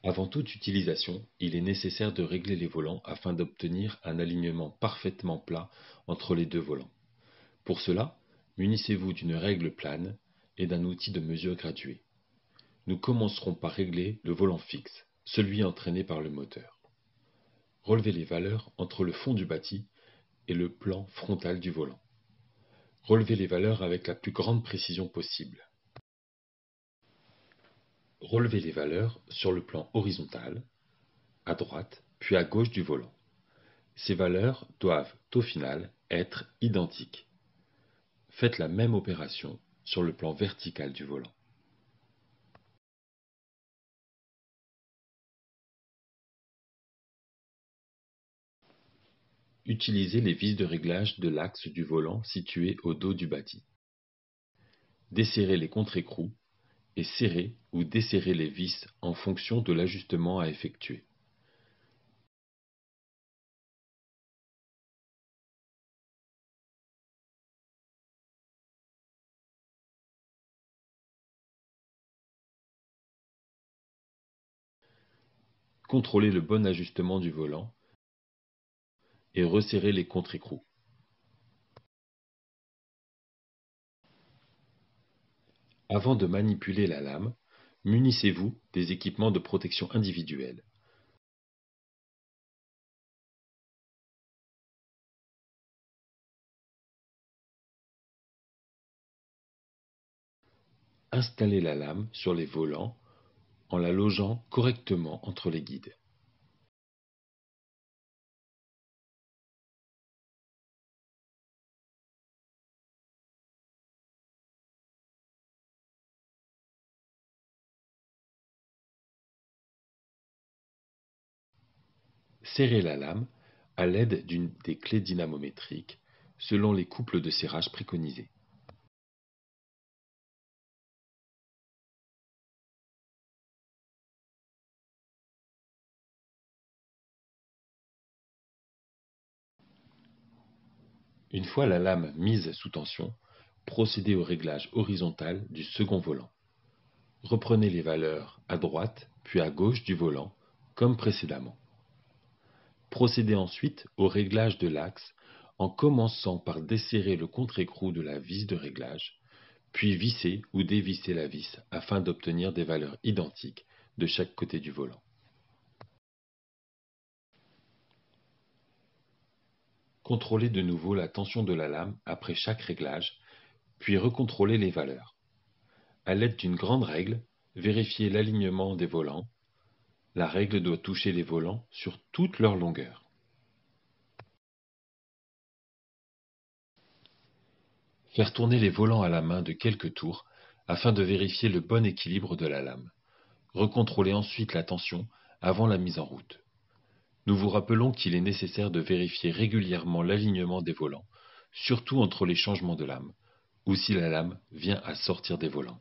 Avant toute utilisation, il est nécessaire de régler les volants afin d'obtenir un alignement parfaitement plat entre les deux volants. Pour cela, munissez-vous d'une règle plane et d'un outil de mesure gradué. Nous commencerons par régler le volant fixe, celui entraîné par le moteur. Relevez les valeurs entre le fond du bâti et le plan frontal du volant. Relevez les valeurs avec la plus grande précision possible. Relevez les valeurs sur le plan horizontal, à droite puis à gauche du volant. Ces valeurs doivent, au final, être identiques. Faites la même opération sur le plan vertical du volant. Utilisez les vis de réglage de l'axe du volant situées au dos du bâti. Desserrez les contre-écrous et serrez ou desserrez les vis en fonction de l'ajustement à effectuer. Contrôlez le bon ajustement du volant et resserrez les contre-écrous. Avant de manipuler la lame, munissez-vous des équipements de protection individuels. Installez la lame sur les volants en la logeant correctement entre les guides. Serrez la lame à l'aide des clés dynamométriques selon les couples de serrage préconisés. Une fois la lame mise sous tension, procédez au réglage horizontal du second volant. Reprenez les valeurs à droite puis à gauche du volant, comme précédemment. Procédez ensuite au réglage de l'axe en commençant par desserrer le contre-écrou de la vis de réglage, puis visser ou dévisser la vis afin d'obtenir des valeurs identiques de chaque côté du volant. Contrôlez de nouveau la tension de la lame après chaque réglage, puis recontrôlez les valeurs. À l'aide d'une grande règle, vérifiez l'alignement des volants. La règle doit toucher les volants sur toute leur longueur. Faire tourner les volants à la main de quelques tours afin de vérifier le bon équilibre de la lame. Recontrôlez ensuite la tension avant la mise en route. Nous vous rappelons qu'il est nécessaire de vérifier régulièrement l'alignement des volants, surtout entre les changements de lame, ou si la lame vient à sortir des volants.